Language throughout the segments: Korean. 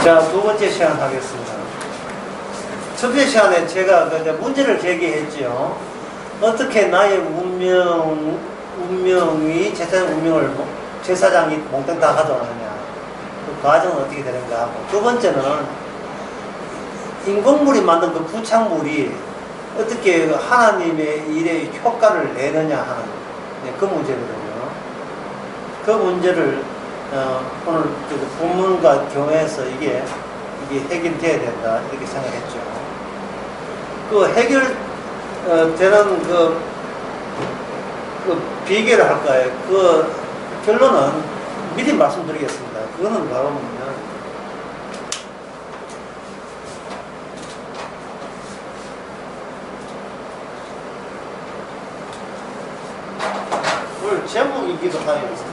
자, 두 번째 시간 하겠습니다. 첫 번째 시간에 제가 문제를 제기했지요. 어떻게 나의 운명이 제사장 운명을 제사장이 몽땅 다 가져가느냐. 그 과정은 어떻게 되는가 하고. 두 번째는 인공물이 만든 그 부착물이 어떻게 하나님의 일에 효과를 내느냐 하는 그 문제거든요. 그 문제를 오늘 본문과 교회에서 이게 해결돼야 된다 이렇게 생각했죠. 그 해결되는 그 비결을 할까요? 그 결론은 미리 말씀드리겠습니다. 그거는 바로 뭐냐면 오늘 제목이기도 하여서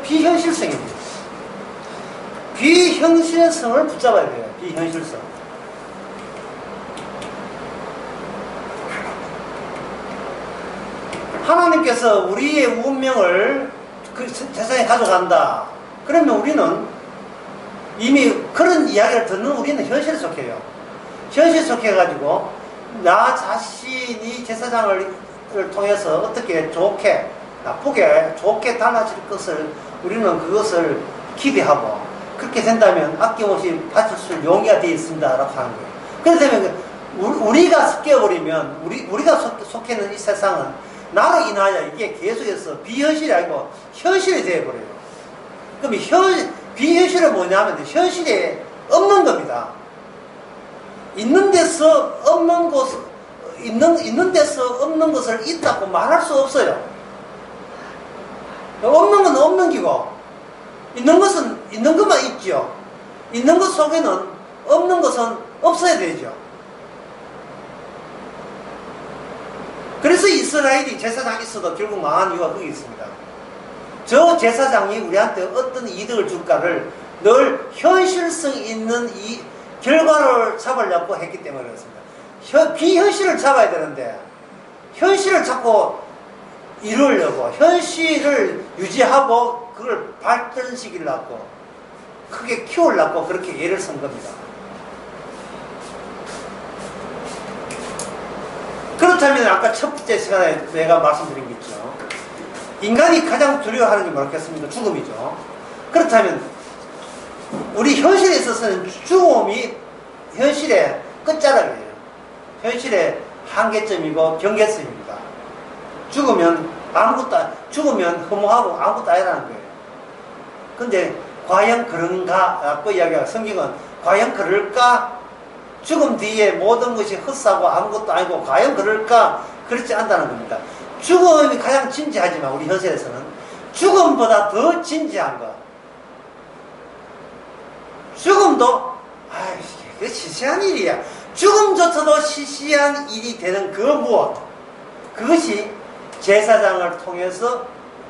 비현실성입니다. 비현실성을 붙잡아야 돼요. 비현실성. 하나님께서 우리의 운명을 그 세상에 가져간다. 그러면 우리는 이미 그런 이야기를 듣는 우리는 현실에 속해요. 현실에 속해가지고 나 자신이 제사장을 통해서 어떻게 좋게 나쁘게 좋게 달라질 것을 우리는 그것을 기대하고 그렇게 된다면 아낌없이 바칠 수 용의가 되어 있습니다 라고 하는 거예요. 그렇게 되면 우리가 깨어버리면 우리가 속해 있는 이 세상은 나로 인하여 이게 계속해서 비현실이 아니고 현실이 되어버려요. 그럼 비현실은 뭐냐면 현실에 없는 겁니다. 있는 데서 없는 것을 있다고 말할 수 없어요. 없는 건 없는 기고 있는 것은 있는 것만 있죠. 있는 것 속에는 없는 것은 없어야 되죠. 그래서 이스라엘이 제사장이 있어도 결국 망한 이유가 거기 있습니다. 저 제사장이 우리한테 어떤 이득을 줄까를 늘 현실성 있는 이 결과를 잡으려고 했기 때문에 그렇습니다. 비현실을 잡아야 되는데 현실을 자꾸 이루려고 현실을 유지하고 그걸 발전시키려고 크게 키우려고 그렇게 예를 쓴 겁니다. 그렇다면 아까 첫 번째 시간에 내가 말씀드린 게 있죠. 인간이 가장 두려워하는 게 뭐겠습니까? 죽음이죠. 그렇다면 우리 현실에 있어서는 죽음이 현실의 끝자락이에요. 현실의 한계점이고 경계점입니다. 죽으면 허무하고 아무것도 아니라는 거예요. 근데 과연 그런가? 라고 이야기하고 성경은 과연 그럴까? 죽음 뒤에 모든 것이 헛사고 아무것도 아니고 과연 그럴까? 그렇지 않다는 겁니다. 죽음이 가장 진지하지만 우리 현실에서는 죽음보다 더 진지한 것. 죽음도 그게 시시한 일이야. 죽음조차도 시시한 일이 되는 그 무엇. 그것이 제사장을 통해서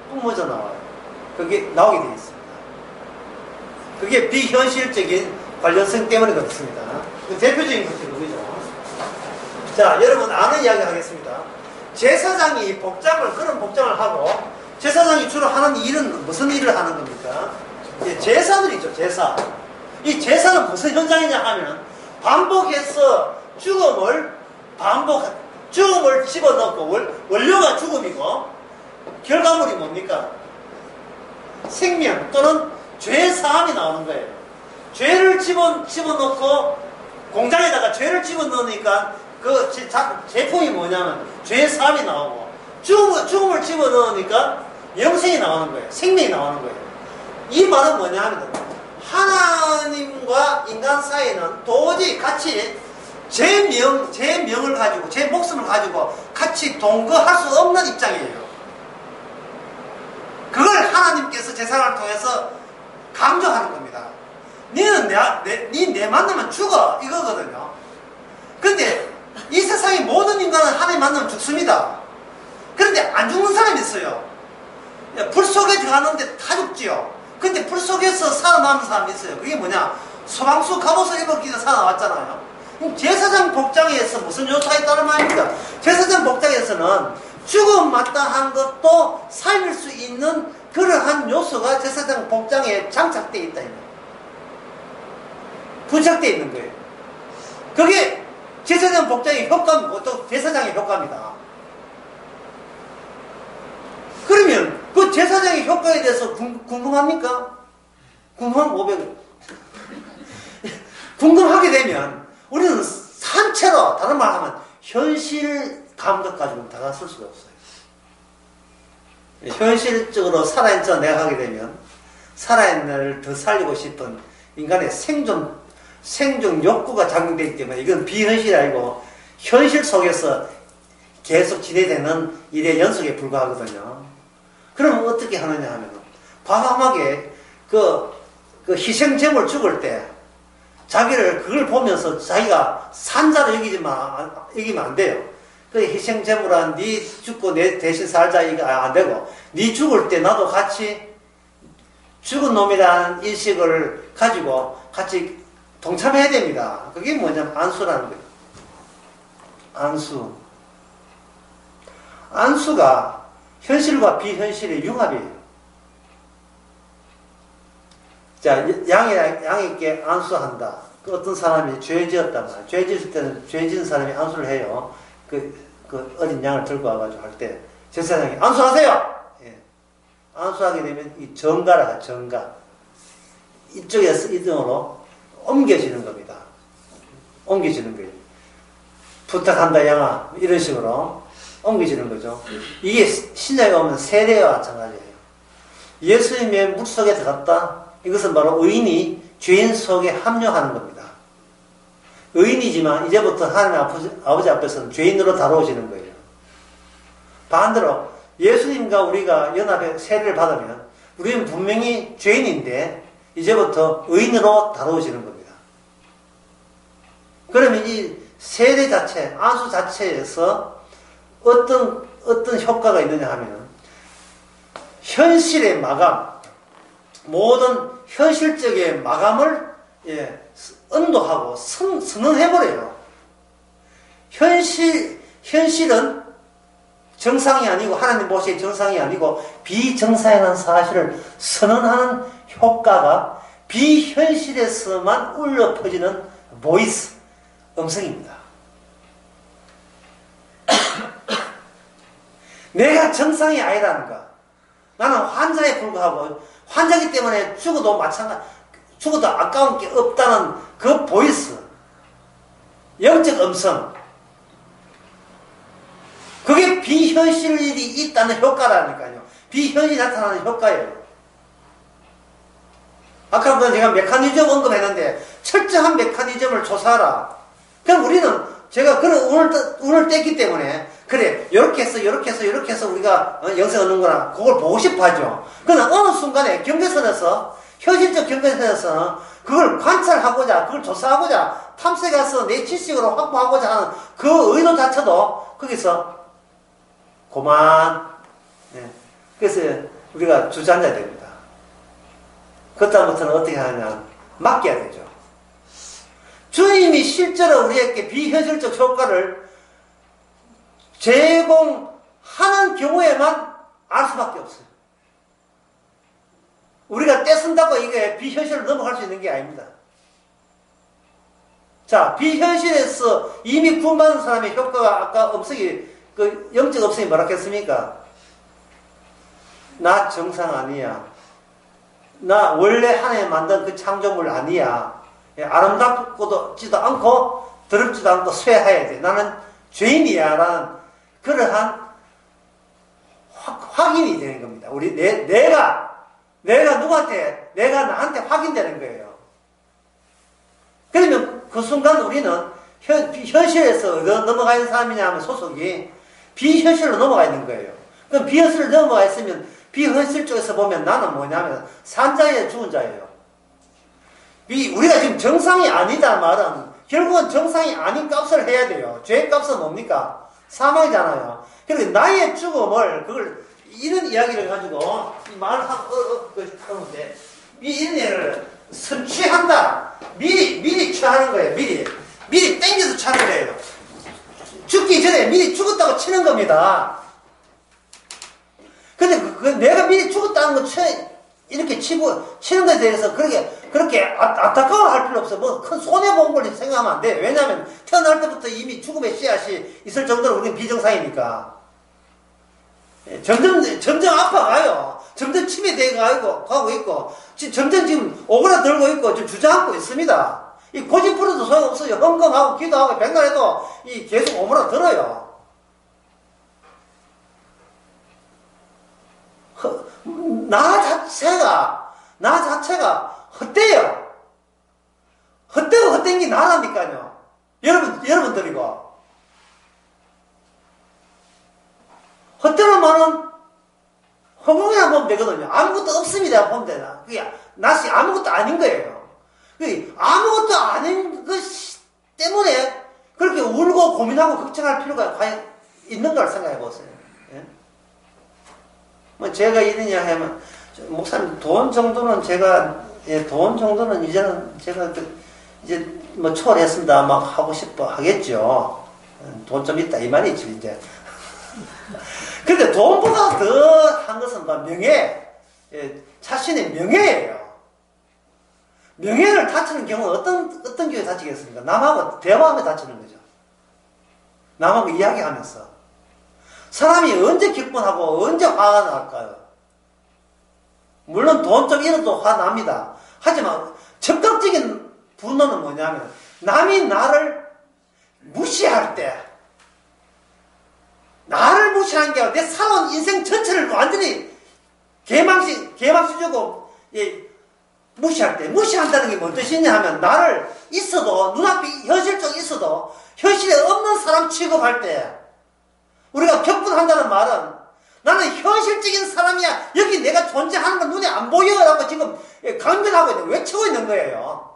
뿜어져 나와요. 그게 나오게 되어 있습니다. 그게 비현실적인 관련성 때문에 그렇습니다. 대표적인 것이 그거죠. 자, 여러분 아는 이야기 하겠습니다. 제사장이 그런 복장을 하고 제사장이 주로 하는 일은 무슨 일을 하는 겁니까? 제사들이죠. 제사. 이 제사는 무슨 현장이냐 하면 반복해서 죽음을 집어넣고 원료가 죽음이고 결과물이 뭡니까? 생명 또는 죄 사함이 나오는 거예요. 죄를 집어넣고 공장에다가 죄를 집어넣으니까 그 제품이 뭐냐면 죄 사함이 나오고 죽음을 집어넣으니까 영생이 나오는 거예요. 생명이 나오는 거예요. 이 말은 뭐냐 하면 하나님과 인간 사이에는 도저히 같이 제 명을 가지고 제 목숨을 가지고 같이 동거할 수 없는 입장이에요. 그걸 하나님께서 제사를 통해서 강조하는 겁니다. 너는 내 만나면 죽어 이거거든요. 근데 이 세상의 모든 인간은 하나님 만나면 죽습니다. 그런데 안 죽는 사람이 있어요. 불 속에 들어가는데 다 죽지요. 근데 불 속에서 살아남는 사람이 있어요. 그게 뭐냐? 소방수 갑옷을 입었기 때문에 살아나왔잖아요. 제사장 복장에서 무슨 요소가 있다는 말입니까? 제사장 복장에서 속에서는 죽음 마땅한 것도 살릴 수 있는 그러한 요소가 제사장 복장에 장착되어 있다. 부착되어 있는 거예요. 그게 제사장 복장의 효과입니다. 또 제사장의 효과입니다. 그러면 그 제사장의 효과에 대해서 궁금합니까? 궁금하면 500원. 궁금하게 되면 우리는 산채로, 다른 말 하면 현실 감각 가지고는 다가설 수가 없어요. 현실적으로 살아있는 척 내가 하게 되면 살아있는 더 살리고 싶은 인간의 생존 욕구가 작용되기 때문에 이건 비현실이 아니고 현실 속에서 계속 진행되는 일의 연속에 불과하거든요. 그러면 어떻게 하느냐 하면 과감하게 그 희생제물 죽을 때 자기를 그걸 보면서 자기가 산자로 여기면 안 돼요. 그 희생제물한 네 죽고 내 대신 살자 이거 안 되고 네 죽을 때 나도 같이 죽은 놈이라는 인식을 가지고 같이 동참해야 됩니다. 그게 뭐냐면 안수라는 거예요. 안수가 현실과 비현실의 융합이에요. 자, 양에게 안수한다. 그 어떤 사람이 죄 지었단 말이에요. 죄 지을 때는 죄 지은 사람이 안수를 해요. 그 어린 양을 들고 와가지고 할 때 제사장이 안수하세요! 예. 안수하게 되면 이 정가라, 정가. 이쪽에서 이쪽으로 옮겨지는 겁니다. 옮겨지는 거예요. 부탁한다, 양아. 이런 식으로 옮겨지는 거죠. 이게 신약에 오면 세례와 마찬가지예요. 예수님의 물 속에 들어갔다. 이것은 바로 의인이 죄인 속에 합류하는 겁니다. 의인이지만 이제부터 하나님 아버지 앞에서는 죄인으로 다루어지는 거예요. 반대로 예수님과 우리가 연합의 세례를 받으면 우리는 분명히 죄인인데 이제부터 의인으로 다루어지는 겁니다. 그러면 이 세례 자체, 안수 자체에서 어떤 효과가 있느냐 하면 현실의 마감, 모든 현실적인 마감을 언도하고 선언해버려요. 현실은 정상이 아니고 하나님 보시기에 정상이 아니고 비정상이라는 사실을 선언하는 효과가 비현실에서만 울려 퍼지는 보이스, 음성입니다. 내가 정상이 아니라는 거. 나는 환자에 불과하고 환자이기 때문에 죽어도 아까운 게 없다는 그 보이스, 영적 음성, 그게 비현실이 있다는 효과라니까요. 비현실이 나타나는 효과예요. 아까 제가 메커니즘 언급했는데 철저한 메커니즘을 조사하라. 그럼 우리는 제가 그런 운을 뗐기 때문에 그래 이렇게 해서 우리가 영생 얻는구나 그걸 보고 싶어 하죠. 그러나 어느 순간에 경계선에서 현실적 경계선에서 그걸 관찰하고자 그걸 조사하고자 탐색해서 내 지식으로 확보하고자 하는 그 의도 자체도 거기서 고만. 그래서 우리가 주저앉아야 됩니다. 그다음부터는 어떻게 하느냐 맡겨야 되죠. 주님이 실제로 우리에게 비현실적 효과를 제공하는 경우에만 알 수밖에 없어요. 우리가 떼쓴다고 이게 비현실로 넘어갈 수 있는 게 아닙니다. 자, 비현실에서 이미 구원받은 사람의 효과가 아까 그 영적 업성이 뭐라 했습니까? 나 정상 아니야. 나 원래 하나님 만든 그 창조물 아니야. 아름답지도 않고 더럽지도 않고 쇠해야 돼. 나는 죄인이야. 라는 그러한 확인이 되는 겁니다. 내가 나한테 확인되는 거예요. 그러면 그 순간 우리는 현실에서 넘어가 있는 사람이냐 하면 소속이 비현실로 넘어가 있는 거예요. 그럼 비현실로 넘어가 있으면 비현실 쪽에서 보면 나는 뭐냐면 산자예요, 죽은 자예요. 우리가 지금 정상이 아니다 말은 결국은 정상이 아닌 값을 해야 돼요. 죄의 값은 뭡니까? 사망이잖아요. 그리고 나의 죽음을 이런 이야기를 가지고 말을 하는데 이런 예를 선취한다. 미리 취하는 거예요. 미리 땡겨서 취하는 거예요. 죽기 전에 미리 죽었다고 치는 겁니다. 근데 내가 미리 죽었다는 거 이렇게 치는 것에 대해서 그렇게 안타까워할 필요 없어. 뭐 큰 손해본 걸 생각하면 안 돼. 왜냐하면 태어날 때부터 이미 죽음의 씨앗이 있을 정도로 우리는 비정상이니까. 점점 아파가요. 점점 치매되어 가고 있고, 점점 지금 오그라들고 있고, 좀 주저앉고 있습니다. 이 고집 부려도 소용없어요. 헌금하고 기도하고 백날해도 계속 오므라들어요. 나 자체가 헛되요. 헛되고 헛된 게 나라니까요. 여러분들이고. 헛되는 말은 허공이나 보면 되거든요. 아무것도 없습니다. 보면 되나. 그게 낯이 아무것도 아닌 거예요. 아무것도 아닌 것 때문에 그렇게 울고 고민하고 걱정할 필요가 과연 있는가를 생각해 보세요. 예? 뭐 제가 이런 이야기 하면, 목사님, 돈 정도는 이제는 제가 이제 뭐 초월했습니다. 막 하고 싶어 하겠죠. 돈 좀 있다 이 말이지 이제. 근데 돈보다 더 한 것은 명예, 자신의 명예예요. 명예를 다치는 경우는 어떤 경우에 다치겠습니까? 남하고 대화하며 다치는 거죠. 남하고 이야기하면서. 사람이 언제 기뻐하고 언제 화가 날까요? 물론 돈 좀 잃어도 화 납니다. 하지만 적극적인 분노는 뭐냐면, 남이 나를 무시할 때, 나를 무시하는 게 아니라 내 살아온 인생 전체를 완전히 개망시주고 무시할 때, 무시한다는 게 뭔 뜻이냐 하면, 나를 있어도, 눈앞에 현실적으로 있어도 현실에 없는 사람 취급할 때, 우리가 격분한다는 말은, 나는 현실적인 사람이야, 여기 내가 존재하는 건 눈에 안 보여라고 지금 강변하고 있는, 외치고 있는 거예요.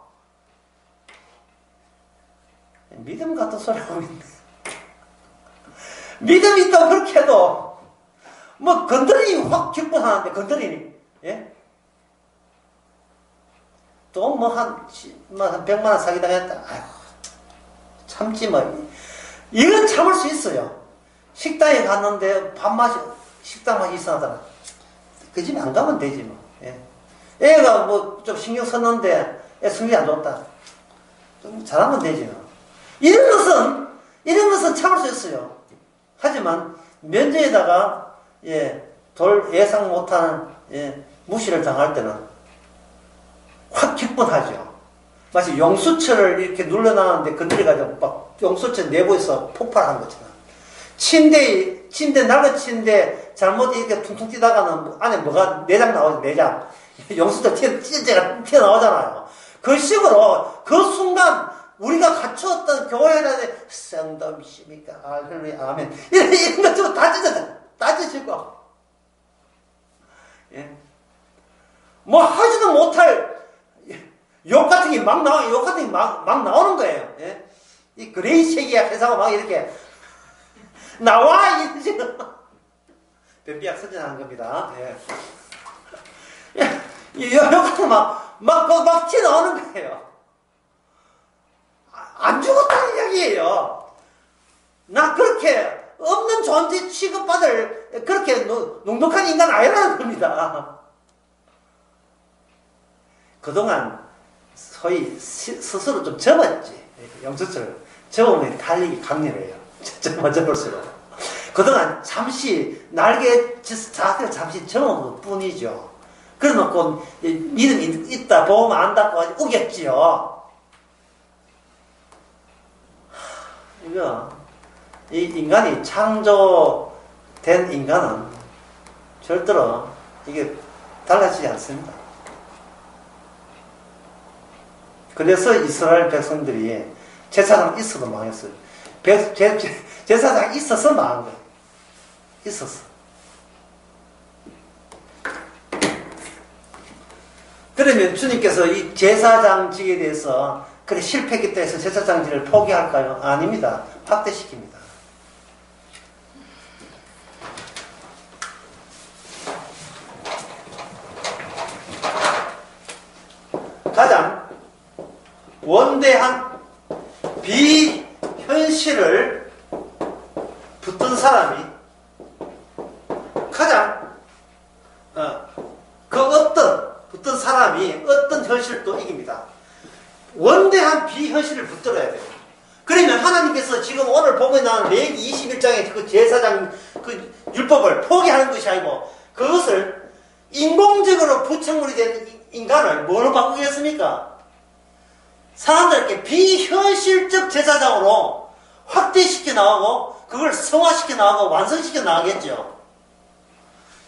믿음 같은 소리 하고 있네. 믿음이 있다고 그렇게 해도, 뭐, 건드리니 확 격분하는데, 건드리니, 예? 또 뭐 한 100만원 사기당했다. 아이고, 참지 뭐. 이건 참을 수 있어요. 식당에 갔는데 식당 맛이 이상하더라. 그 집에 안 가면 되지 뭐. 예. 애가 뭐 좀 신경 썼는데 애 성질이 안 좋다. 좀 잘하면 되지 뭐. 이런 것은 참을 수 있어요. 하지만 면제에다가 예상 못하는 무시를 당할 때는 확 기뻐하죠. 마치 용수철을 이렇게 눌러놨는데 건드려가지고 막 용수철 내부에서 폭발한 것처럼. 침대 낡은 침대 잘못 이렇게 퉁퉁 뛰다가는 안에 뭐가 내장 나오죠. 내장. 용수철 찢어져가 튀어나오잖아요. 그 식으로 그 순간 우리가 갖추었던 교회라는 성도이십니까? 할렐루야 아멘. 이런 것처럼 다 찢어지고. 예. 뭐 하지도 못할 욕 같은 게 막 나오는 거예요. 예? 이 그레이색이야 회사가 막 이렇게 나와 이 지금 변비약 선전하는 겁니다. 예. 욕 같은 막 튀어나오는 거예요. 안 죽었다는 이야기예요. 나 그렇게 없는 존재 취급받을 그렇게 눅눅한 인간 아니라는 겁니다. 그동안 소위 스스로 좀 접었지. 영수철 접으면 달리기 강렬해요. 접을수록. 그동안 잠시 자세를 잠시 접은 것 뿐이죠. 그래놓고 믿음이 있다 보면 안다고 우겼지요. 이 인간이 창조된 인간은 절대로 이게 달라지지 않습니다. 그래서 이스라엘 백성들이 제사장 있어도 망했어요. 제사장 있어서 망한 거예요. 있었어. 그러면 주님께서 이 제사장직에 대해서 그래 실패했다 해서 제사장직을 포기할까요? 아닙니다. 확대시킵니다. 가장 원대한 비현실을 붙든 사람이 가장 그 어떤 사람이 어떤 현실도 이깁니다. 원대한 비현실을 붙들어야 돼요. 그러면 하나님께서 지금 오늘 보고 나온 레위기 21장의 그 제사장 그 율법을 포기하는 것이 아니고 그것을 인공적으로 부착물이 된 인간을 뭐로 바꾸겠습니까? 사람들에게 비현실적 제사장으로 확대시켜 나가고 그걸 성화시켜 나가고 완성시켜 나가겠죠.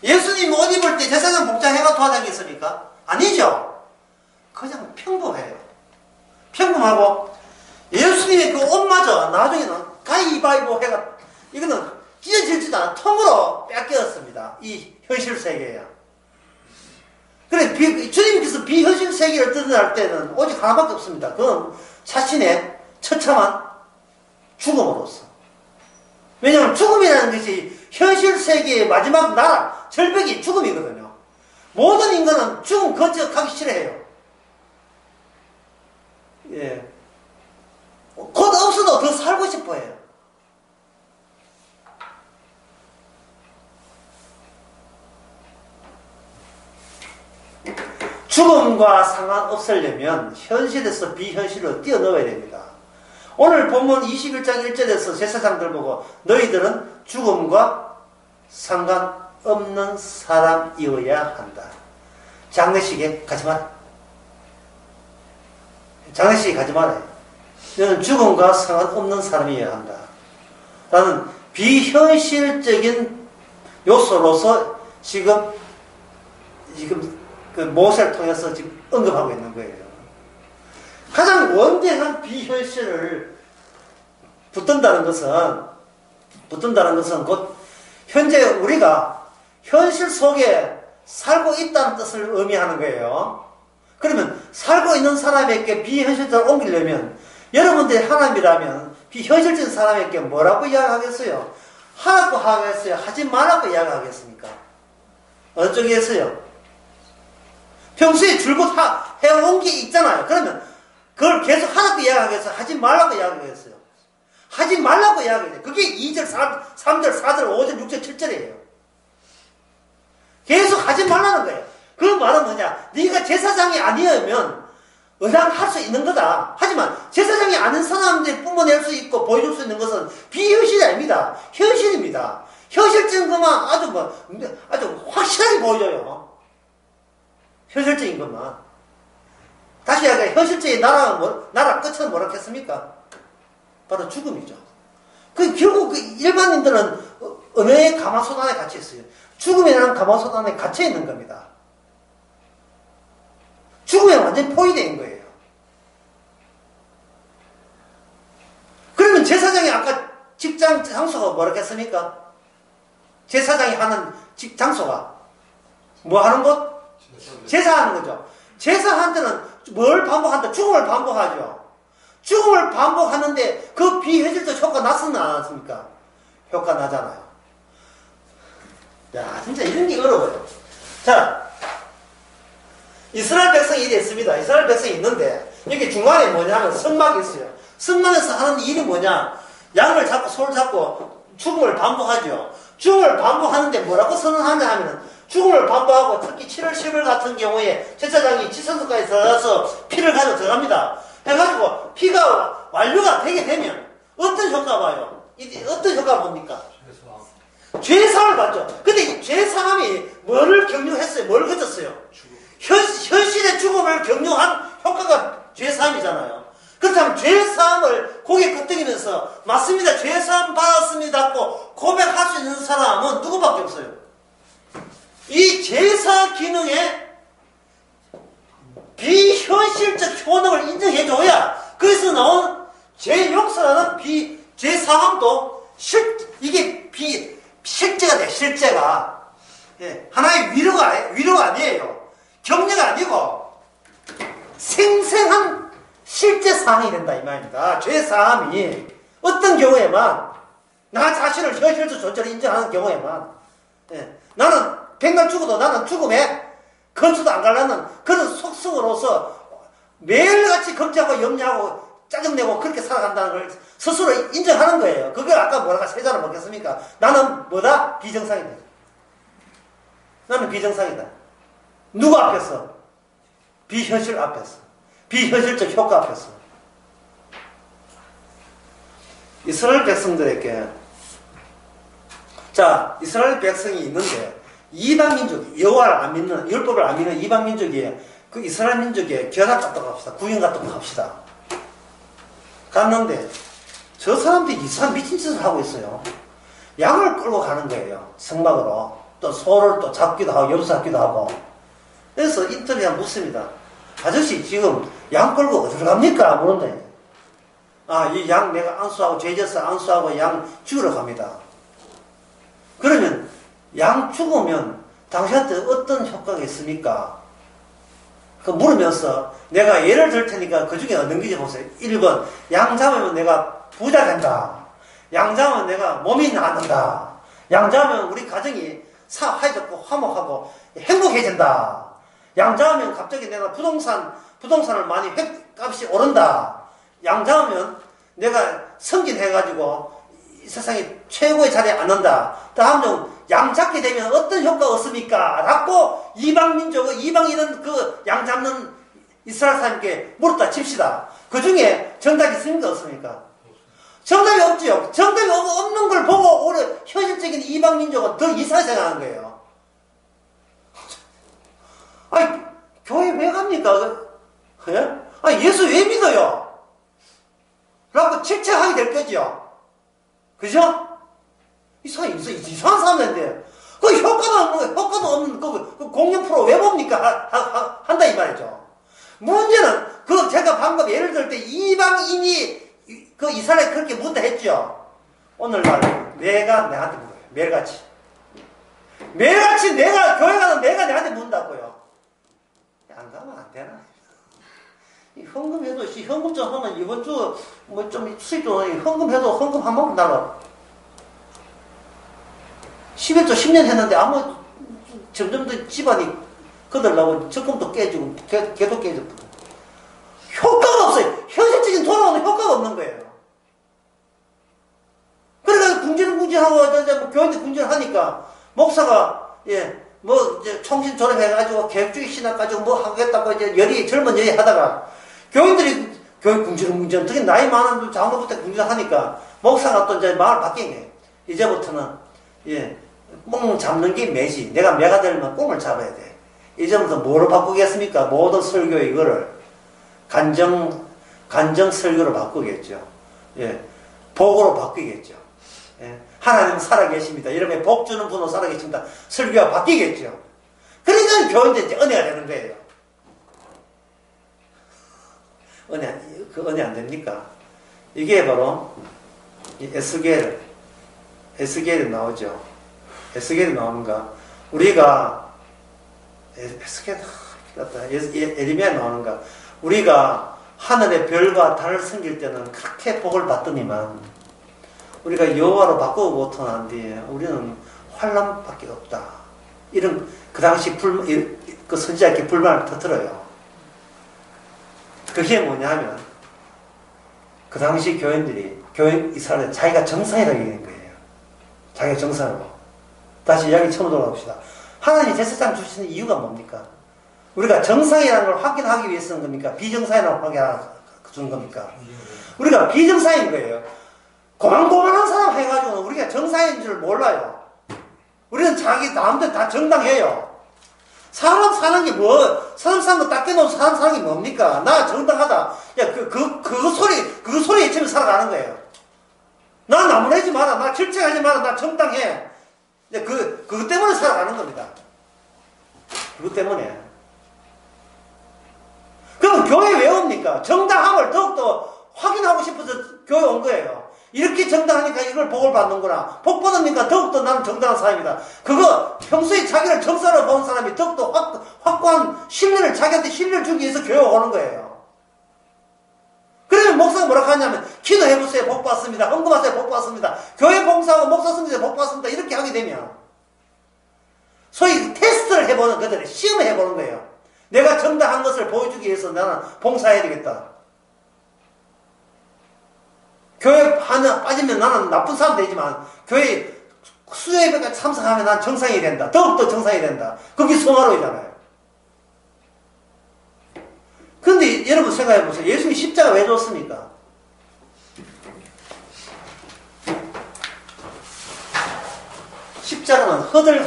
예수님 옷 입을 때 제사장 복장해가 도와다니겠습니까? 아니죠. 그냥 평범해요. 평범하고 예수님의 그 옷마저 나중에는 가위바위보 해가 이거는 찢어질지도 않아 통으로 뺏겼습니다. 이 현실 세계에. 그래 주님께서 비현실 세계를 드러날 때는 오직 하나밖에 없습니다. 그건 자신의 처참한 죽음으로서. 왜냐하면 죽음이라는 것이 현실 세계의 마지막 나라 절벽이 죽음이거든요. 모든 인간은 죽음 근처가기 싫어해요. 예. 곧 없어도 더 살고 싶어 해요. 죽음과 상관없으려면 현실에서 비현실로 뛰어넘어야 됩니다. 오늘 본문 21장 1절에서 제사장들 보고 너희들은 죽음과 상관없는 사람이어야 한다. 장례식에 가지 마라. 장례식에 가지 말아요. 너는 죽음과 상관없는 사람이어야 한다. 라는 비현실적인 요소로서 지금 그 모세를 통해서 지금 언급하고 있는 거예요. 가장 원대한 비현실을 붙든다는 것은 곧 현재 우리가 현실 속에 살고 있다는 뜻을 의미하는 거예요. 그러면 살고 있는 사람에게 비현실적으로 옮기려면 여러분들이 하나님이라면 비현실적인 사람에게 뭐라고 이야기하겠어요? 하라고 하겠어요? 하지 말라고 이야기하겠습니까? 어느 쪽이겠어요? 평소에 줄곧 해온 게 있잖아요. 그러면 그걸 계속 하라고 이야기하겠어요? 하지 말라고 이야기하겠어요? 하지 말라고 이야기해요. 그게 2절, 3절, 4절, 5절, 6절, 7절이에요. 계속 하지 말라는 거예요. 그 말은 뭐냐? 네가 제사장이 아니면 의당할 수 있는 거다. 하지만 제사장이 아닌 사람들이 뿜어낼 수 있고 보여줄 수 있는 것은 비현실이 아닙니다. 현실입니다. 현실적인 것만 아주 확실하게 보여줘요. 현실적인 것만. 다시 이야기해. 현실적인 나라 끝은 뭐라겠습니까? 바로 죽음이죠. 결국 그 일반인들은 은혜의 가마솥 안에 갇혀 있어요. 죽음이라는 가마솥 안에 갇혀 있는 겁니다. 죽음에 완전히 포위된 거예요. 그러면 제사장이 아까 직장 장소가 뭐라겠습니까? 제사장이 하는 장소가 뭐 하는 곳? 제사하는 거죠. 제사하는 데는 뭘 반복한다? 죽음을 반복하죠. 죽음을 반복하는데 그 비현실적 효과 났으면 안 났습니까? 효과 나잖아요. 야, 진짜 이런 게 어려워요. 자, 이스라엘 백성이 있습니다. 이스라엘 백성이 있는데 여기 중간에 뭐냐면 성막이 있어요. 성막에서 하는 일이 뭐냐? 양을 잡고 소를 잡고 죽음을 반복하죠. 죽음을 반복하는데 뭐라고 선언하냐 하면 죽음을 반복하고 특히 7월 10일 같은 경우에 제사장이 지성소까지 들어가서 피를 가지고 들어갑니다. 해가지고 피가 완료가 되게 되면 어떤 효과 봐요? 어떤 효과 봅니까? 죄사함을 받죠. 근데 죄사함이 뭐를 경유했어요? 뭘 거쳤어요? 현실의 죽음을 경유한 효과가 죄사함이잖아요. 그렇다면 죄사함을 고개 끄덕이면서 맞습니다. 죄사함 받았습니다 고 고백할 수 있는 사람은 누구밖에 없어요. 이 제사 기능에 비현실적 효능을 인정해줘야 거기서 나온 죄용서라는 죄사함도 이게 실제가 돼. 실제가 하나의 위로가 아니에요. 격려가 아니고 생생한 실제 사항이 된다 이 말입니다. 죄사함이 어떤 경우에만 나 자신을 현실적 존재로 인정하는 경우에만 나는 백날 죽어도 나는 죽음에 근처도 안 가려는 그런 속성으로서 매일같이 걱정하고 염려하고 짜증내고 그렇게 살아간다는 걸 스스로 인정하는 거예요. 그걸 아까 뭐라고 세 잔을 먹겠습니까? 나는 뭐다? 비정상이다. 나는 비정상이다. 누구 앞에서? 비현실 앞에서. 비현실적 효과 앞에서. 이스라엘 백성들에게, 자, 이스라엘 백성이 있는데 이방민족, 여호와를 안 믿는, 율법을 안 믿는 이방민족이 그 이스라엘 민족에 견학 갔다고 합시다. 구경 갔다고 합시다. 갔는데 저 사람들이 이상한 미친 짓을 하고 있어요. 양을 끌고 가는 거예요. 성막으로. 또 소를 또 잡기도 하고 염소 잡기도 하고. 그래서 인터뷰에 묻습니다. 아저씨 지금 양 끌고 어디로 갑니까? 물은데, 아, 이 양 내가 안수하고 죄져서 안수하고 양 죽으러 갑니다. 그러면 양 죽으면 당신한테 어떤 효과가 있습니까? 그 물으면서 내가 예를 들 테니까 그 중에 어떤 게 보세요. 1번, 양 잡으면 내가 부자 된다. 양 잡으면 내가 몸이 나아진다. 양 잡으면 우리 가정이 화해졌고 화목하고 행복해진다. 양 잡으면 갑자기 내가 부동산을 많이 값이 오른다. 양 잡으면 내가 승진해가지고 이 세상에 최고의 자리에 앉는다. 다음은 양 잡게 되면 어떤 효과가 없습니까? 라고 이방민족의 이방인은 그 양 잡는 이스라엘 사람께 물었다 칩시다. 그 중에 정답이 있습니까? 없습니까? 정답이 없지요. 정답이 없는 걸 보고 오히려 현실적인 이방민족은 더 이상하게 생각하는 거예요. 아니, 교회 왜 갑니까? 예? 아니, 예수 왜 믿어요? 라고 질책하게 될 거죠. 그죠? 이상한 사람인데, 그 효과도 없는, 그 공연 프로 왜 봅니까? 한다, 이 말이죠. 문제는, 제가 방금 예를 들 때 이방인이 그 이스라엘에 그렇게 묻다 했죠. 오늘날 내가 내한테 묻어요. 매일같이. 매일같이 내가 교회 가는 내가 내한테 묻는다고요. 안 가면 안 되나? 헌금해도, 헌금 좀 하면 이번 주 뭐 좀 수익 좀 헌금해도 헌금 한 번 나가. 11조 10년 했는데 아무 점점 더 집안이 거들라고 적금도 깨지고 개도 깨지고 효과가 없어요. 현실적인 돌아오는 효과가 없는 거예요. 그러니까 궁지하고 뭐 교인들 궁지하니까 목사가 이제 총신 졸업해가지고 개혁주의 신학 가지고 뭐 하겠다고 이제 젊은 열이 하다가 교인들이 교회 궁지는 특히 나이 많은 장로부터 궁지하니까 목사가 또 이제 마음을 바뀐 거예요. 이제부터는 뽕 잡는 게 매지. 내가 매가 되려면 뽕을 잡아야 돼. 이제부터 뭐로 바꾸겠습니까? 모든 설교 이거를 간정 설교로 바꾸겠죠. 복으로 바뀌겠죠. 하나님 살아계십니다. 여러분의 복 주는 분으로 살아계십니다. 설교가 바뀌겠죠. 그러니까 교인들 이제 은혜가 되는 거예요. 은혜 안 됩니까? 이게 바로 에스겔 나오죠. 에스겔이 나오는가? 우리가 에스겔 에리미야 나오는가? 우리가 하늘의 별과 달을 섬길 때는 그렇게 복을 받더니만 우리가 여호와로 바꾸고 못한 뒤에 우리는 환난밖에 없다. 이런 그 당시 그 선지자께 불만을 터뜨려요. 그게 뭐냐면 그 당시 교인 이스라엘 자기가 정상이라고 얘기하는 거예요. 자기가 정상으로. 다시 이야기 처음으로 돌아갑시다. 하나님이 제사장 주시는 이유가 뭡니까? 우리가 정상이라는 걸 확인하기 위해서는 겁니까? 비정상이라는 걸 확인하는 겁니까? 우리가 비정상인 거예요. 고만고만한 사람 해가지고는 우리가 정상인 줄 몰라요. 우리는 자기 남들 다 정당해요. 사람 사는 게 사람 사는 거 딱 깨놓은 사람 사는 게 뭡니까? 나 정당하다. 야, 그 소리에 처음에 살아가는 거예요. 나 나무라지 마라. 나 질책하지 마라. 나 정당해. 그것 때문에 살아가는 겁니다. 그것 때문에. 그럼 교회 왜 옵니까? 정당함을 더욱더 확인하고 싶어서 교회 온 거예요. 이렇게 정당하니까 이걸 복을 받는구나. 복 받으니까 더욱더 나는 정당한 사람이다. 그거 평소에 자기를 정사로 본 사람이 더욱더 확고한 신뢰를 자기한테 신뢰를 주기 위해서 교회 오는 거예요. 그러면 목사가 뭐라고 하냐면 기도해보세요. 복 받습니다. 헌금하세요. 복 받습니다. 교회 봉사하고 목사 승리에 복 받습니다. 이렇게 하게 되면 소위 테스트를 해보는 그들의 시험을 해보는 거예요. 내가 정당한 것을 보여주기 위해서 나는 봉사해야 되겠다. 교회 하나 빠지면 나는 나쁜 사람 되지만 교회 수요예배까지 참석하면 난 정상이 된다. 더욱더 정상이 된다. 그게 성화로이잖아요. 근데 여러분 생각해 보세요. 예수님이 십자가 왜 줬습니까? 십자가는 허들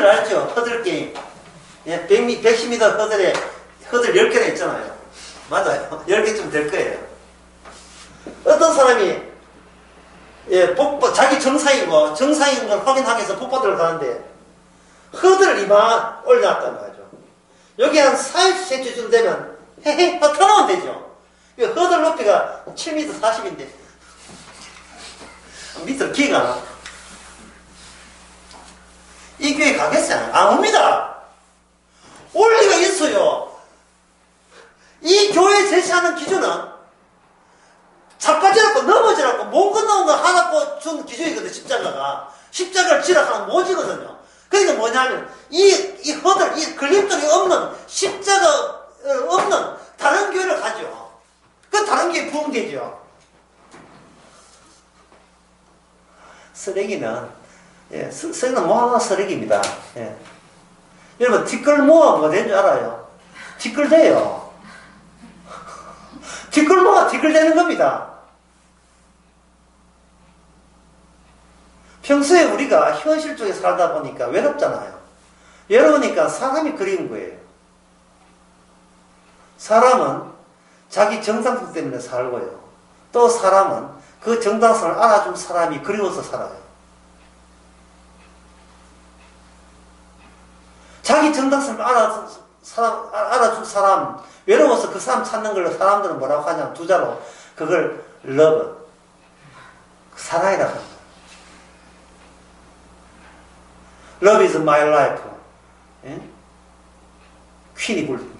알죠? 허들 게임. 예, 110m 허들에 허들 10개나 있잖아요. 맞아요. 10개쯤 될 거예요. 어떤 사람이 예, 자기 정상인 걸 확인하기 위해서 복받으러 가는데 허들을 이만 올려놨단 말이죠. 여기 한 40cm쯤 되면 헤헤 터놓으면 되죠. 허들 높이가 7m 40인데 밑으로 기가 나. 이 교회 가겠어요? 안 옵니다. 올 리가 있어요. 이 교회 제시하는 기준은 자빠지라고 넘어지라고 못 건너온 거 하나 준 기준이거든요. 십자가를 지라 하는 모지거든요. 그러니까 뭐냐면 이 허들, 이 걸림돌이 없는 십자가 없는 다른 교회를 가죠. 그 다른 교회에 부흥되죠. 쓰레기는 예, 쓰레기는 모아가 쓰레기입니다. 예. 여러분 티끌 모아 뭐가 된 줄 알아요? 티끌 돼요. 티끌 모아 티끌 되는 겁니다. 평소에 우리가 현실 쪽에 살다 보니까 외롭잖아요. 외로우니까 사람이 그리운 거예요. 사람은 자기 정당성 때문에 살고요. 또 사람은 그 정당성을 알아준 사람이 그리워서 살아요. 자기 정당성을 알아준 사람, 외로워서 그 사람 찾는 걸로 사람들은 뭐라고 하냐면 두자로 그걸 love, 사랑이라고 합니다. Love is my life. 예? 퀸이 불.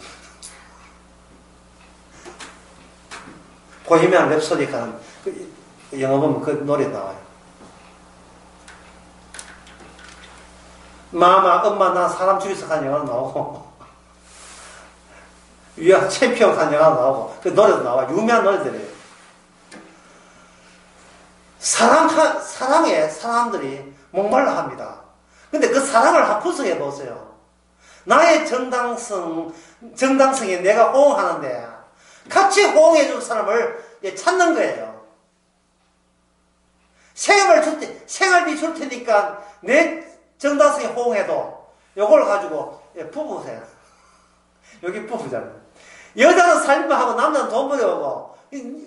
보헤미안 랩소디 가는 영어 보면 그 노래 나와요. 마마, 엄마, 나 사람 죽여서 간 영화 나오고 위아 챔피언 간 영화 나오고 그 노래도 나와. 유명한 노래들이에요. 사랑에 사람들이 목말라 합니다. 근데 그 사랑을 한번 분석해 보세요. 나의 정당성에 내가 호응하는데 같이 호응해 줄 사람을 찾는 거예요. 생활비 줄 테니까 내 정당성에 호응해도 요걸 가지고 부부세요. 여기 부부잖아요. 여자는 살림만 하고 남자는 돈 벌어오고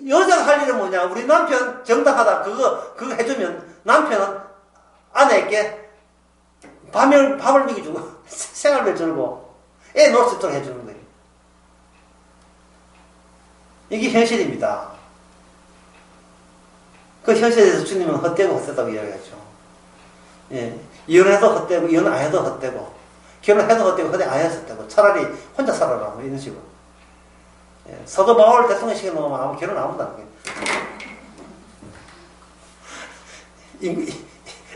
여자가 할 일은 뭐냐? 우리 남편 정당하다 그거 해주면 남편은 아내에게 밥을 먹여주고 생활비 주고 애 놀 수 있도록 해주는 거예요. 이게 현실입니다. 그 현실에서 주님은 헛되고 헛되다고 이야기하죠. 예. 이혼해도 헛되고 이혼 안 해도 헛되고 결혼해도 헛되고 헛되고 안 해도 헛되고 차라리 혼자 살아라 뭐 이런 식으로. 예. 사도 바울 대통령 시켜 놓으면 아무 결혼 안 한다는 거예요.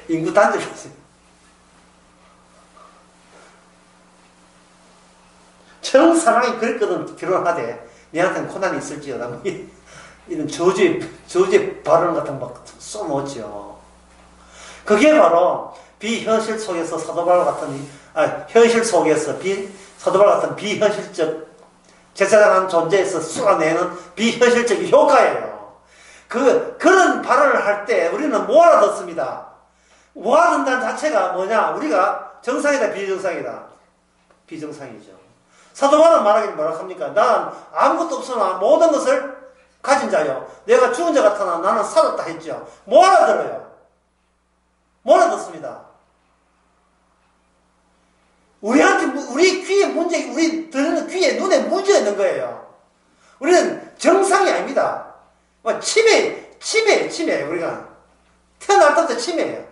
인구 단절이 있어요. 정사랑이 그랬거든. 결혼하되 니한테는 고난이 있을지어다 뭐 이런 저주의 발언 같은 거 막 쏘놓죠. 그게 바로 비현실 속에서 사도 바울 같은 현실 속에서 사도 바울 같은 비현실적 제사장한 존재에서 쏟아내는 비현실적인 효과예요. 그런 발언을 할 때 우리는 뭐 알아듣습니다. 뭐 알아듣는다는 자체가 뭐냐? 우리가 정상이다, 비정상이다. 비정상이죠. 사도 바울은 말하기를 뭐라고 합니까? 나는 아무것도 없으나 모든 것을 가진 자요. 내가 죽은 자 같으나 나는 살았다 했죠. 뭐 알아들어요? 뭐 알아듣습니다. 우리 귀에 문제, 우리 들리는 귀에 눈에 문제가 있는 거예요. 우리는 정상이 아닙니다. 치매예요, 우리가. 태어날 때부터 치매예요.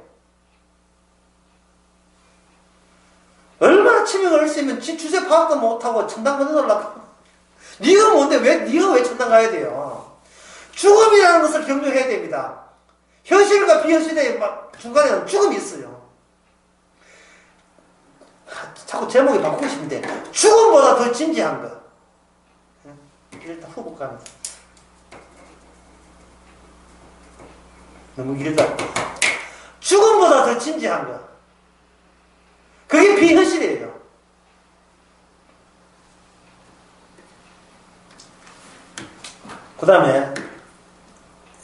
얼마나 치매가 걸렸으면 주제 파악도 못하고 천당 건너려고. 네가 뭔데 네가 왜 천당 가야 돼요? 죽음이라는 것을 경험해야 됩니다. 현실과 비현실의 중간에는 죽음이 있어요. 자꾸 제목이 바꾸고 싶은데 죽음보다 더 진지한 거. 일단 후보 갑니다. 너무 길다. 죽음보다 더 진지한 거. 그게 비현실이에요. 그 다음에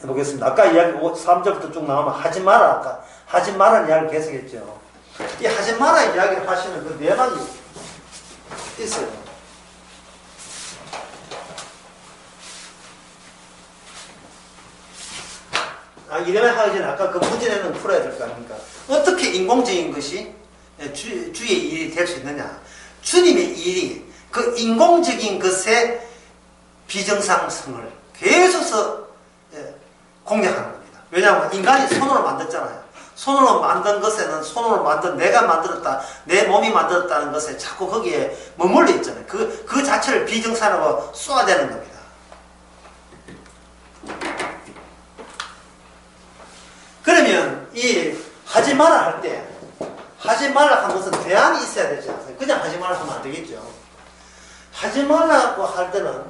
해보겠습니다. 아까 이야기 3절부터 쭉 나오면 하지 마라. 아까 하지 마라는 이야기를 계속했죠. 이 하지 마라 이야기를 하시는 그 내막이 있어요. 이러면 하기 전에 아까 그 문제는 풀어야 될 거 아닙니까? 어떻게 인공적인 것이 주의 일이 될 수 있느냐? 주님의 일이 그 인공적인 것의 비정상성을 계속해서 공략하는 겁니다. 왜냐하면 인간이 손으로 만들잖아요. 손으로 만든 것에는 손으로 만든 내가 만들었다, 내 몸이 만들었다는 것에 자꾸 거기에 머물러 있잖아요. 그 자체를 비정상으로 쏘아대는 겁니다. 그러면 이 하지 마라 할 때 하지 말라 하면 무슨 대안이 있어야 되지 않습니까? 그냥 하지 말라 하면 안 되겠죠. 하지 말라고 할 때는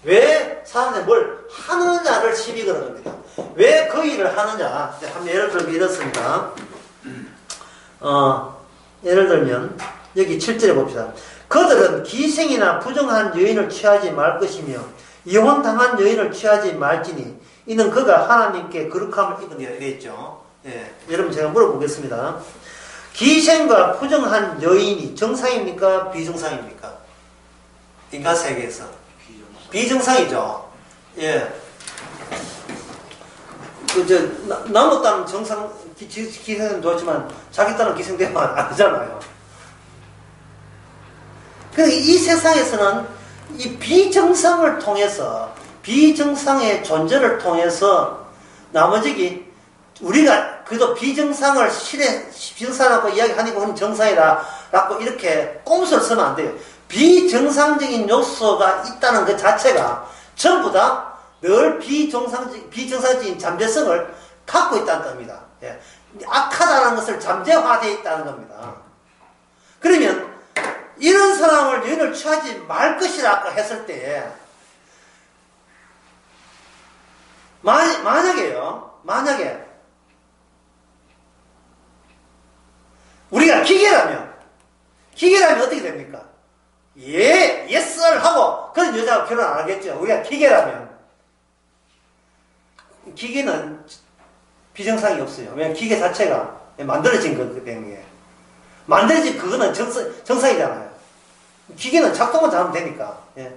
왜 사람들이 뭘 하느냐를 시비 거는 겁니다. 왜 그 일을 하느냐? 한번 예를 들면 이렇습니다. 예를 들면 여기 7절에 봅시다. 그들은 기생이나 부정한 여인을 취하지 말 것이며 이혼당한 여인을 취하지 말지니 이는 그가 하나님께 거룩함을 입으니라 이랬죠. 예, 여러분 제가 물어보겠습니다. 기생과 부정한 여인이 정상입니까? 비정상입니까? 인간 세계에서 비정상이죠. 예. 나무 따는 정상 기생은 좋지만 자기 따는 기생되면 안 되잖아요. 그러니까 이 세상에서는 이 비정상을 통해서 비정상의 존재를 통해서 나머지 우리가 그래도 비정상을 비정상이라고 이야기하니까 우리는 정상이다 라고 이렇게 꼼수를 쓰면 안 돼요. 비정상적인 요소가 있다는 그 자체가 전부 다 늘 비정상적인 잠재성을 갖고 있다는 겁니다. 예. 악하다는 것을 잠재화되어 있다는 겁니다. 그러면 이런 사람을 여인을 취하지 말 것이라고 했을 때 만약에 우리가 기계라면 어떻게 됩니까? yes sir 하고 그런 여자하고 결혼 안 하겠죠. 우리가 기계라면. 기계는 비정상이 없어요. 왜냐면 기계 자체가 만들어진 거기 때문에. 만들어진 그거는 정상이잖아요. 기계는 작동만 잘하면 되니까. 예.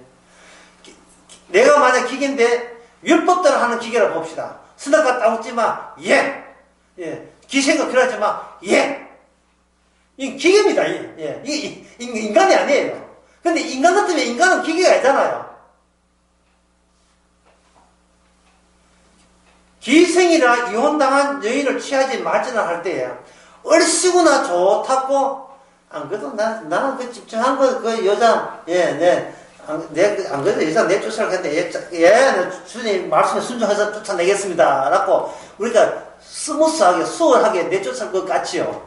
내가 만약 기계인데 율법대로 하는 기계라 봅시다. 스나가 따먹지 마. 예. 예. 기생가 필요하지 마. 예. 이 기계입니다. 예. 이 인간이 아니에요. 근데 인간 같으면 인간은 기계가 아니잖아요. 기생이나 이혼당한 여인을 취하지 말지나 할 때에 얼씨구나 좋다고 안 그래도 나는 그 집중한 거 그 여자 안 그래도 여자 내 쫓아가겠는데 주님 말씀에 순종해서 쫓아내겠습니다 라고 우리가 스무스하게 수월하게 내쫓을 것 같지요.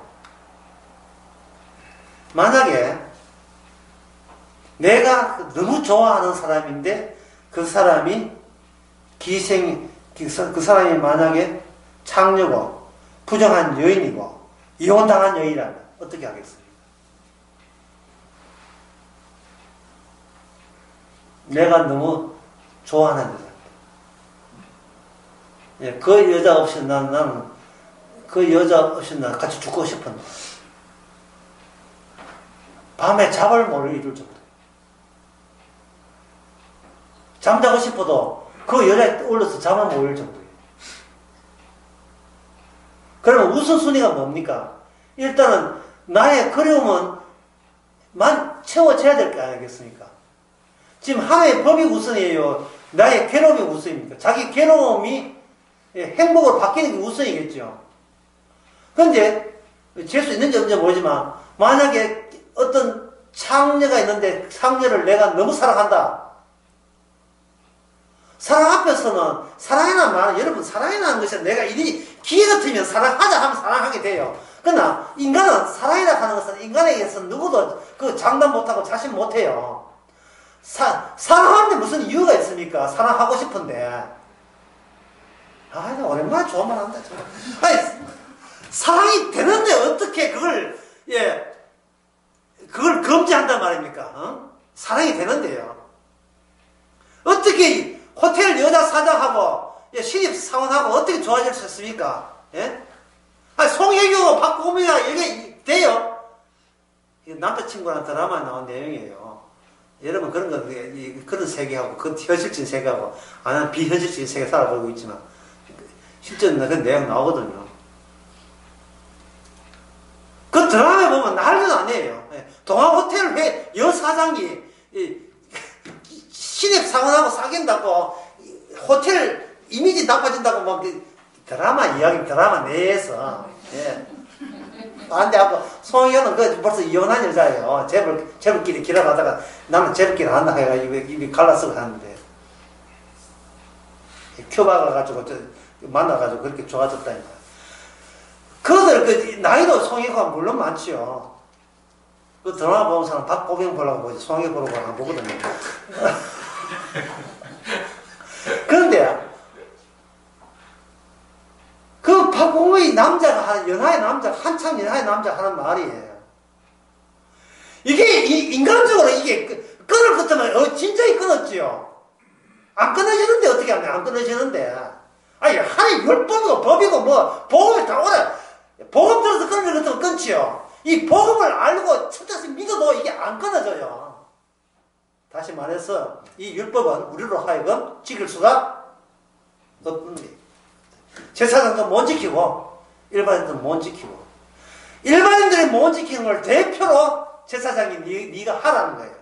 만약에 내가 너무 좋아하는 사람인데 그 사람이 그 사람이 만약에 창녀고 부정한 여인이고 이혼당한 여인이라면 어떻게 하겠습니까? 내가 너무 좋아하는 여자. 예, 그 여자 없이 나는 그 여자 없이 난 같이 죽고 싶은데 밤에 잠을 못 이룰 정도. 잠자고 싶어도 그 여자에 올라서 잠을 못 이룰 정도예요. 그러면 우선순위가 뭡니까? 일단은 나의 그리움은 채워져야 될 거 아니겠습니까? 지금 하나의 법이 우선이에요? 나의 괴로움이 우선입니까? 자기 괴로움이 행복으로 바뀌는 게 우선이겠죠. 그런데 잴 수 있는지 없는지 모르지만 만약에 어떤 창녀가 있는데 창녀를 내가 너무 사랑한다. 사랑 앞에서는 사랑이라는 말은 여러분 사랑이라는 것은 내가 이리 기회 같으면 사랑하자 하면 사랑하게 돼요. 그러나 인간은 사랑이라 하는 것은 인간에게서 누구도 그 장담 못하고 자신 못해요. 사랑하는데 무슨 이유가 있습니까? 사랑하고 싶은데. 아, 오랜만에 좋은 말 한다. 아니, 사랑이 되는데 어떻게 그걸, 예, 그걸 금지한단 말입니까? 어? 사랑이 되는데요. 어떻게 호텔 여자 사장하고, 예, 신입 사원하고 어떻게 좋아질 수 있습니까? 예? 아니, 송혜교가 박고미가 이게 돼요? 남자친구랑 드라마에 나온 내용이에요. 여러분 그런 거, 그런 세계하고, 그 현실적인 세계하고, 아니면 비현실적인 세계 살아보고 있지만, 실제는 그런 내용 나오거든요. 그 드라마에 보면 난리도 아니에요. 동아호텔 여사장이 신입 사원하고 사귄다고, 호텔 이미지 나빠진다고, 막, 드라마 이야기, 드라마 내에서, 예. 안 돼, 하고, 송혜교는 벌써 이혼한 여자예요. 재벌끼리 길어가다가, 나는 재벌끼리 한다 해가지고, 입이 갈라서고 하는데, 큐바 가가지고, 만나가지고 그렇게 좋아졌다니까. 그들, 나이도 송혜교가 물론 많지요. 그 드라마 보는 사람 박고병 보려고 보지, 송혜교 보려고 안 보거든요. 그런데, 그 박공의 남자가 연하의 남자, 한참 연하의 남자가 하는 말이에요. 이게 인간적으로 이게 끊을 것 때문에 진작에 끊었지요. 안 끊어지는데 어떻게 하냐? 안 끊어지는데. 아니 하나의 율법이고 법이고 뭐 복음이 다 오래 복음 들어서 끊는 것 같으면 끊지요. 이 복음을 알고 첫째서 믿어도 이게 안 끊어져요. 다시 말해서 이 율법은 우리로 하여금 지킬 수가 없습니다. 제사장도 못 지키고 일반인들은 못 지키고 일반인들이 못 지키는 걸 대표로 제사장이 네가 하라는 거예요.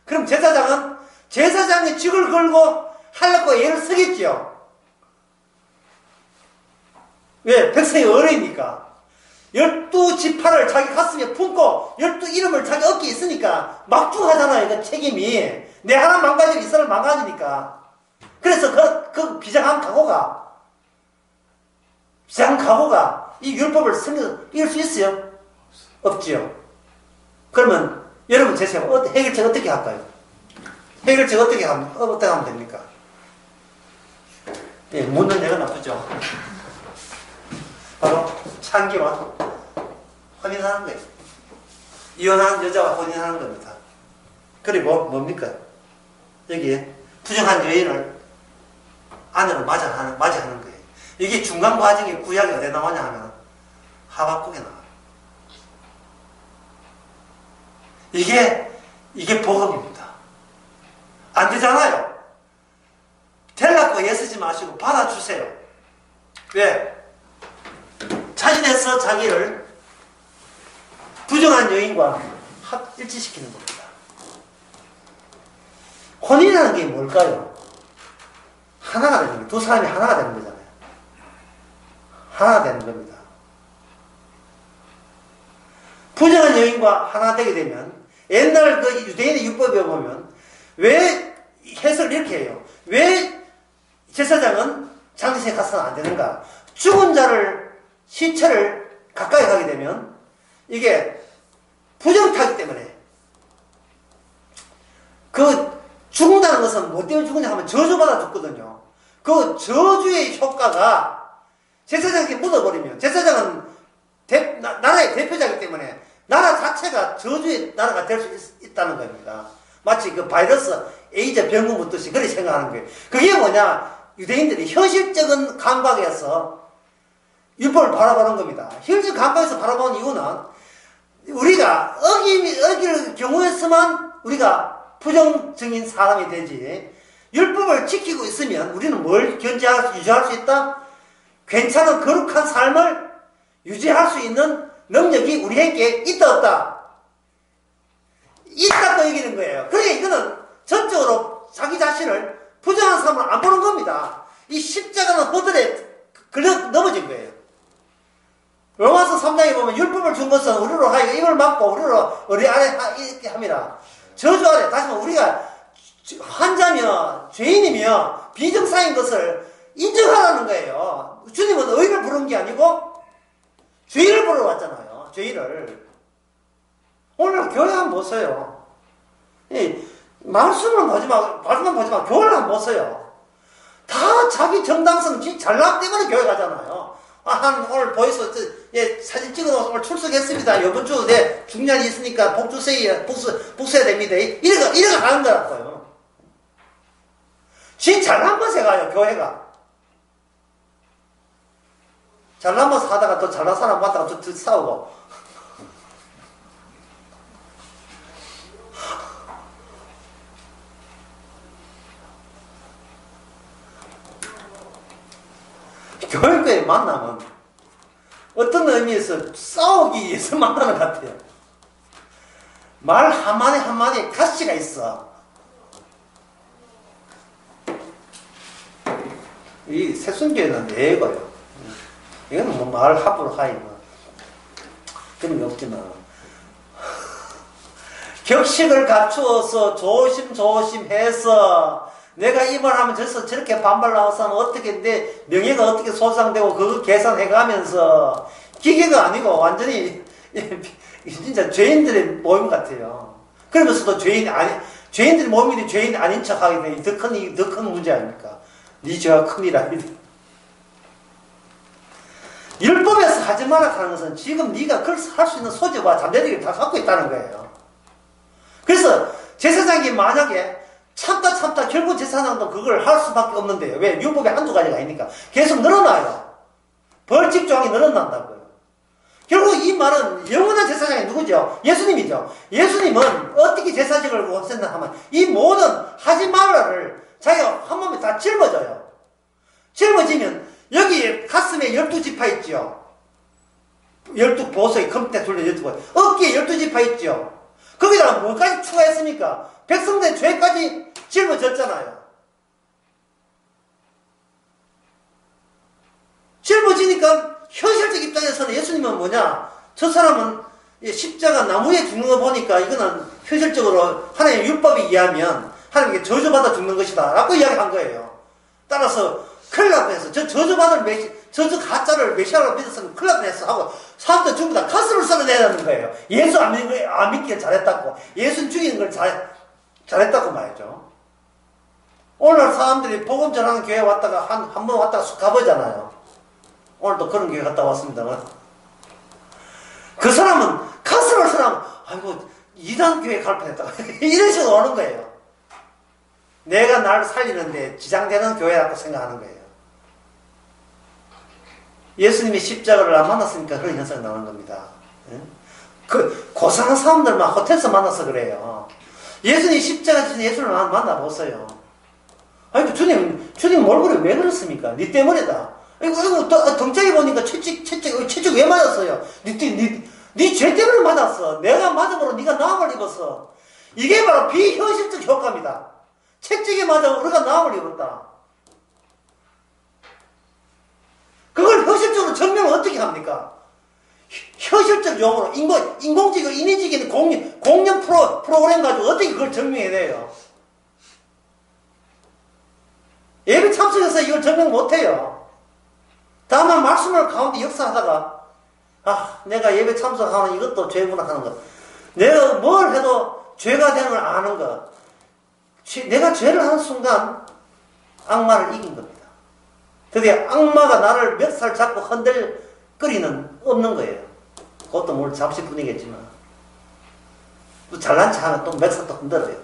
그럼 제사장은 제사장의 직을 걸고 하려고 애를 쓰겠지요. 왜? 백성이 어려니까 12지파를 자기 가슴에 품고 12이름을 자기 어깨에 있으니까 막중하잖아요. 그 책임이 내 하나 망가지면 이스라엘 망가지니까. 그래서 그 비장한 각오가 이 율법을 이길 수 있어요? 없지요. 그러면 여러분 제 생각 해결책 어떻게 할까요? 해결책 어떻게 하면 됩니까? 예, 묻는 애가 나쁘죠. 바로 창기와 혼인하는 거예요. 이혼한 여자와 혼인하는 겁니다. 그리고 뭡니까? 여기에 부정한 여인을 아내로 맞이하는 거예요. 이게 중간 과정에 구약이 어디에 나오냐 하면 하박국에 나와요. 이게 복음입니다. 안 되잖아요. 될라고 애쓰지 마시고 받아주세요. 왜? 자진해서 자기를 부정한 여인과 일치시키는 겁니다. 혼인이라는 게 뭘까요? 하나가 되는 거예요. 두 사람이 하나가 되는 거잖아요. 하나가 되는 겁니다. 부정한 여인과 하나 되게 되면 옛날 그 유대인의 율법에 보면 왜 해석을 이렇게 해요? 왜 제사장은 장례식에 가서는 안 되는가? 죽은 자를 시체를 가까이 가게 되면 이게 부정타기 때문에 그 죽는다는 것은 뭐 때문에 죽느냐 하면 저주받아 죽거든요. 그 저주의 효과가 제사장에게 묻어버리면 제사장은 나라의 대표자이기 때문에 나라 자체가 저주의 나라가 될 수 있다는 겁니다. 마치 그 바이러스 에이즈 병금 묻듯이 그렇게 생각하는 거예요. 그게 뭐냐? 유대인들이 현실적인 감각에서 율법을 바라보는 겁니다. 현실 감각에서 바라보는 이유는 우리가 어길 경우에서만 우리가 부정적인 사람이 되지 율법을 지키고 있으면 우리는 뭘 유지할 수 있다? 괜찮은 거룩한 삶을 유지할 수 있는 능력이 우리에게 있다 없다? 있다고 얘기하는 거예요. 그러니까 이거는 전적으로 자기 자신을 부정한 삶을 안 보는 겁니다. 이 십자가는 허들에 걸려 넘어진 거예요. 로마서 3장에 보면 율법을 준 것은 우리로 하여 입을 막고 우리 아래 이렇게 합니다. 저주 아래 다시 말하면 우리가 환자며 죄인이며 비정상인 것을 인정하라는 거예요. 주님은 의를 부른 게 아니고 죄인을 보러 왔잖아요. 죄인을. 오늘 교회 한번 보세요. 말씀만 보지 마, 교회를 한번 보세요. 다 자기 정당성, 잘남 때문에 교회 가잖아요. 오늘 보이소, 예, 사진 찍어놓아서 오늘 출석했습니다. 이번 주, 중요한 일이 있으니까 복수해야 됩니다. 이래가 가는 거라고요. 잘난 것에 가요, 교회가. 잘난 것 하다가 또 잘난 사람 만나가 또 싸우고. 교회에 만나면 어떤 의미에서 싸우기 위해서 만나는 것 같아요. 말 한마디 한마디에 가치가 있어. 이 새순교회는 예거요. 이거는 뭐 말 함부로 하이 뭐 그런 게 없지만 격식을 갖추어서 조심해서 내가 이 말하면 저렇게 반발 나와서 어떻게 내 명예가 어떻게 손상되고 그거 계산해가면서 기계가 아니고 완전히 진짜 죄인들의 모임 같아요. 그러면서도 죄인들의 모임이 죄인 아닌 척하게 돼. 더 큰 문제 아닙니까? 네 죄가 큽니다. 율법에서 하지 마라 하는 것은 지금 네가 그걸 할 수 있는 소재와 잠재력을 다 갖고 있다는 거예요. 그래서 제사장이 만약에 참다 결국 제사장도 그걸 할 수밖에 없는데요. 왜? 율법이 한두 가지가 아니니까 계속 늘어나요. 벌칙 조항이 늘어난다고요. 결국 이 말은 영원한 제사장이 누구죠? 예수님이죠. 예수님은 어떻게 제사직을 없앴나 하면 이 모든 하지 말라를 자기가 한 몸에 다 짊어져요. 짊어지면 여기 가슴에 12지파 있죠. 12보석이 금때 둘러 12보. 어깨에 12지파 있죠. 거기다가 뭐까지 추가했습니까? 백성들의 죄까지 짊어졌잖아요. 짊어지니까 현실적 입장에서는 예수님은 뭐냐? 저 사람은 십자가 나무에 죽는 거 보니까 이거는 현실적으로 하나님의 율법에 의하면 하나님께 저주받아 죽는 것이다 라고 이야기한 거예요. 따라서 큰일 날 뻔했어. 저주 가짜를 메시아로 믿었으면 큰일 날 뻔했어 하고 사람들 전부 다 가스를 썰어내라는 거예요. 예수 안 믿기를 잘했다고, 예수 죽이는 걸 잘했다고 말이죠. 오늘 사람들이 복음 전하는 교회 왔다가 한 번 왔다가 쑥 가보잖아요. 오늘도 그런 교회 갔다 왔습니다만 그 사람은 가스를 썰어면 아이고 이단 교회 갈 뻔했다가 이런 식으로 오는 거예요. 내가 날 살리는데 지장되는 교회라고 생각하는 거예요. 예수님이 십자가를 안 만났으니까 그런 현상이 나오는 겁니다. 그 고상한 사람들만 호텔에서 만나서 그래요. 예수님 십자가 지신 예수를 만나보세요. 아이고 주님 얼굴이 왜 그렇습니까? 니 때문이다. 이거 덩짝이 보니까 채찍 왜 맞았어요? 니 죄 때문에 맞았어. 내가 맞음으로 니가 나음을 입었어. 이게 바로 비현실적 효과입니다. 채찍에 맞아 우리가 나음을 입었다. 그걸 현실적으로 증명을 어떻게 합니까? 현실적 용어로 인공지능 인위적인 공연 프로그램 가지고 어떻게 그걸 증명해내요? 예배 참석해서 이걸 증명 못해요. 다만 말씀을 가운데 역사하다가 내가 예배 참석하는 이것도 죄구나 하는 것, 내가 뭘 해도 죄가 되는 걸 아는 것, 내가 죄를 하는 순간 악마를 이긴 겁니다. 그게 악마가 나를 멱살 잡고 흔들거리는 없는 거예요. 그것도 뭘 잠시뿐이겠지만 또 잘난 체 하면 또 멱살도 흔들어요.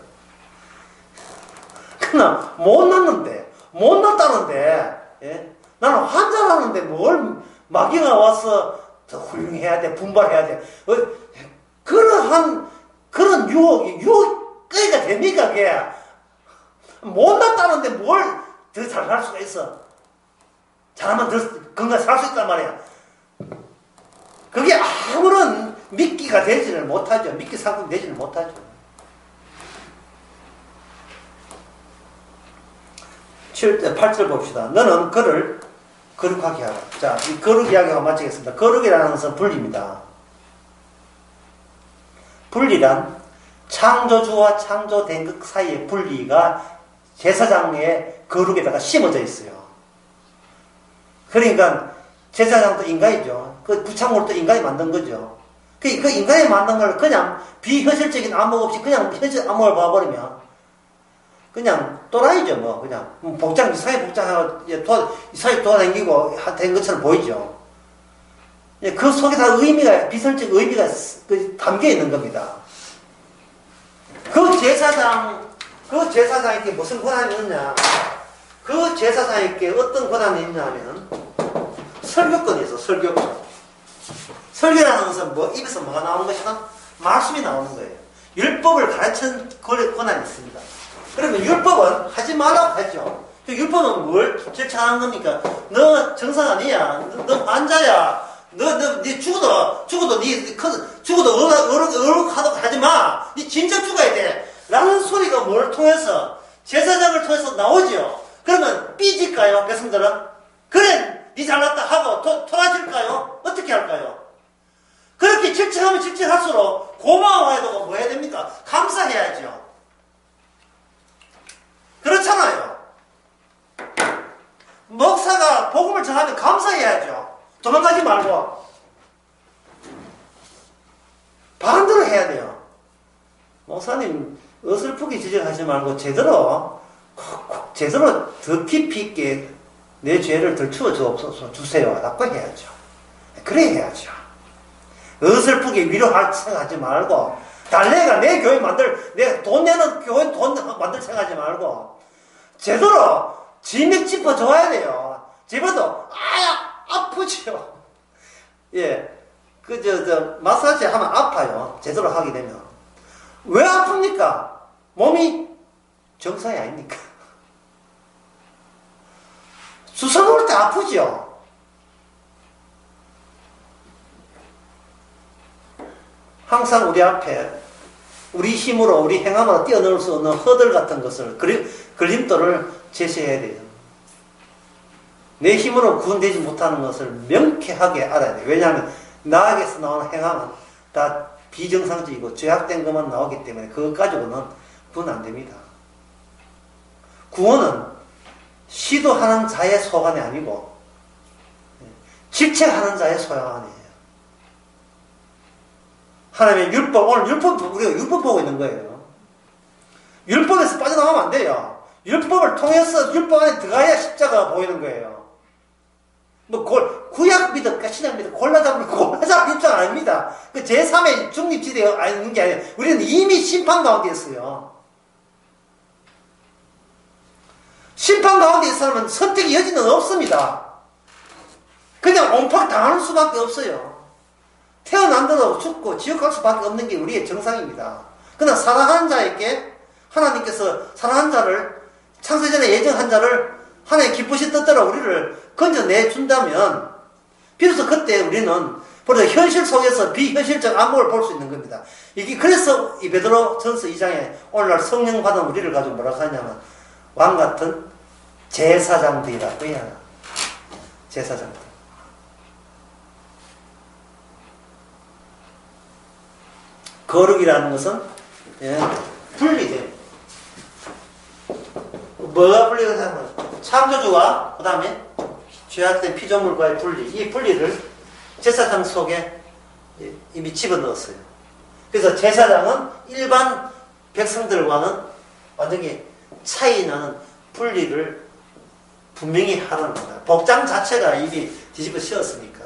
그러나 못났다는데 예? 나는 환자라는데 뭘 마귀가 와서 더 훌륭해야 돼, 분발해야 돼. 그런 유혹거리가 됩니까, 그게? 못났다는데 뭘 더 잘할 수가 있어. 잘하면 더 건강히 살 수 있단 말이야. 그게 아무런 미끼가 되지를 못하죠. 미끼 상품이 되지를 못하죠. 8절 봅시다. 너는 그를 거룩하게 하라. 자, 이 거룩 이야기하고 마치겠습니다. 거룩이라는 것은 분리입니다. 분리란 창조주와 창조된 것 사이의 분리가 제사장의 거룩에다가 심어져 있어요. 그러니까 제사장도 인간이죠. 그 부착물도 인간이 만든 거죠. 그 인간이 만든 걸 그냥 비현실적인 안목 없이 그냥 현실 안목을 봐버리면 그냥 또라이죠, 뭐. 그냥 복장, 이상하게 복장하고, 이상하게 돌아다니고 된 것처럼 보이죠. 예, 그 속에 다 의미가, 비설적 의미가 담겨 있는 겁니다. 그 제사장에게 무슨 권한이 있느냐? 그 제사장에게 어떤 권한이 있냐 하면, 설교권이 있어, 설교권. 설교라는 것은 뭐, 입에서 뭐가 나오는 것이다? 말씀이 나오는 거예요. 율법을 가르치는 권한이 있습니다. 그러면 율법은 하지 말라고 했죠. 율법은 뭘 절차하는 겁니까? 너 정상 아니야. 너 환자야. 니 죽어도 어록하도록 하지 마. 니 진짜 죽어야 돼. 라는 소리가 뭘 통해서, 제사장을 통해서 나오죠. 그러면 삐질까요, 백성들은? 그래, 니 잘났다 하고 토라질까요? 어떻게 할까요? 그렇게 질책하면 질책할수록 고마워해도 뭐 해야 됩니까? 감사해야죠. 그렇잖아요. 목사가 복음을 전하면 감사해야죠. 도망가지 말고. 반대로 해야 돼요. 목사님, 어설프게 지적하지 말고 제대로 더 깊이 있게 내 죄를 덜추어 주세요. 라고 해야죠. 그래 해야죠. 어설프게 위로할 생각하지 말고, 달래가 내 교회 내 돈 내는 교회 돈 만들 생각하지 말고, 제대로 진맥 짚어줘야 돼요. 집어도, 아프죠. 예. 마사지 하면 아파요. 제대로 하게 되면. 왜 아픕니까? 몸이 정상이 아닙니까? 수술 놓을 때 아프죠? 항상 우리 앞에 우리 힘으로, 우리 행함으로 뛰어넘을 수 없는 허들 같은 것을, 걸림돌을 제시해야 돼요. 내 힘으로 구원되지 못하는 것을 명쾌하게 알아야 돼요. 왜냐하면 나에게서 나오는 행함은 다 비정상적이고 죄악된 것만 나오기 때문에 그것 가지고는 구원 안 됩니다. 구원은 시도하는 자의 소관이 아니고 질책하는 자의 소관이에요. 하나님의 율법, 오늘 우리가 율법 보고 있는 거예요. 율법에서 빠져나가면 안 돼요. 율법을 통해서 율법 안에 들어가야 십자가가 보이는 거예요. 구약 믿음, 신약 믿음, 골라잡을 입장 아닙니다. 그 제3의 중립지대에 있는 게 아니라 우리는 이미 심판 가운데 있어요. 심판 가운데 있으면 선택의 여지는 없습니다. 그냥 옹팍 당하는 수밖에 없어요. 태어난데도 죽고 지옥 갈 수밖에 없는 게 우리의 정상입니다. 그러나 사랑하는 자에게 하나님께서 사랑하는 자를, 창세전에 예정한 자를 하나님 기쁘신 뜻대로 우리를 건져내준다면 비로소 그때 우리는 벌써 현실 속에서 비현실적 안목을 볼 수 있는 겁니다. 이게 그래서 이 베드로 전서 2장에 오늘날 성령 받은 우리를 가지고 뭐라고 하냐면 왕같은 제사장들이라고 해야 하나. 제사장들. 거룩이라는 것은 분리돼요. 뭐가 분리가 되냐면 창조주와 그 다음에 죄악된 피조물과의 분리, 이 분리를 제사장 속에 이미 집어넣었어요. 그래서 제사장은 일반 백성들과는 완전히 차이 나는 분리를 분명히 하는 거다. 복장 자체가 이미 뒤집어 씌웠으니까.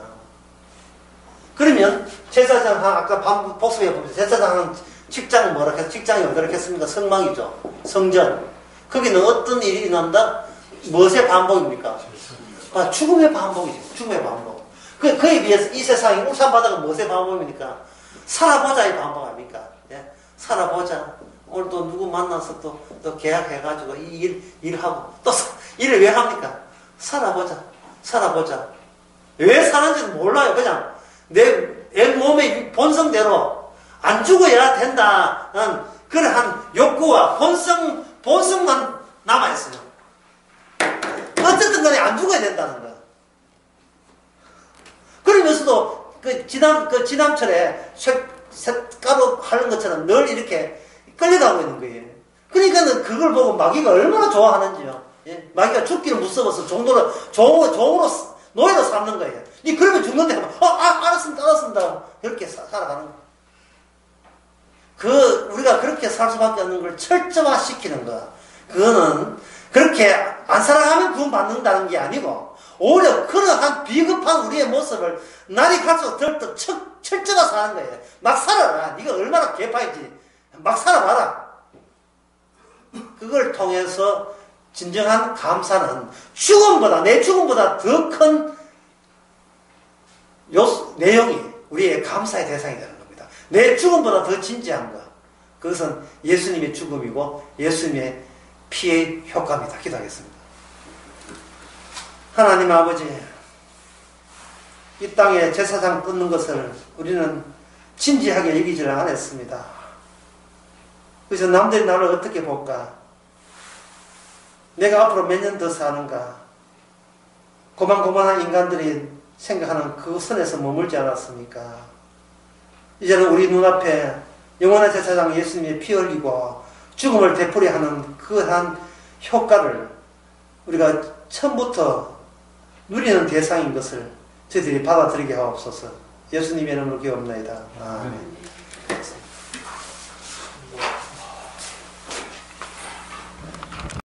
그러면 제사장, 아까 복습해 보면 제사장은 직장은 뭐라 해서 직장이 어떻게 했습니까? 성막이죠. 성전. 거기는 어떤 일이 일어난다? 무엇의 반복입니까? 죽음의 반복이죠. 죽음의 반복. 그에 비해서 이 세상이 울산바다가 무엇의 반복입니까? 살아보자의 반복 아닙니까? 예? 살아보자. 오늘 또 누구 만나서 또 계약해가지고 일하고 또 일을 왜 합니까? 살아보자. 왜 사는지는 몰라요. 그냥 내 몸의 본성대로 안 죽어야 된다는 그러한 욕구와 본성만 남아있어요. 어쨌든 간에 안 죽어야 된다는 거야. 그러면서도 지남철에 쇳가루 하는 것처럼 늘 이렇게 끌려가고 있는 거예요. 그러니까는 그걸 보고 마귀가 얼마나 좋아하는지요. 예? 마귀가 죽기를 무서워서 종으로 노예로 삼는 거예요. 니 그러면 죽는데 하면 알았습니다. 그렇게 살아가는 거예요. 우리가 그렇게 살 수밖에 없는 걸 철저화시키는 거야. 그거는 그렇게 안 살아가면 구원 받는다는 게 아니고 오히려 그러한 비겁한 우리의 모습을 날이 갈수록 더 철저가 사는 거예요. 막 살아라. 네가 얼마나 개파인지 막 살아봐라. 그걸 통해서 진정한 감사는 죽음보다, 내 죽음보다 더 큰 내용이 우리의 감사의 대상이 되는 겁니다. 내 죽음보다 더 진지한 것. 그것은 예수님의 죽음이고 예수님의 피의 효과입니다. 기도하겠습니다. 하나님 아버지, 이 땅에 제사장 끊는 것을 우리는 진지하게 여기지를 않았습니다. 그래서 남들이 나를 어떻게 볼까? 내가 앞으로 몇 년 더 사는가? 고만고만한 인간들이 생각하는 그 선에서 머물지 않았습니까? 이제는 우리 눈앞에 영원한 제사장 예수님의 피 흘리고 죽음을 되풀이하는 그러한 효과를 우리가 처음부터 누리는 대상인 것을 저희들이 받아들이게 하옵소서. 예수님의 이름으로 기도합니다. 아멘.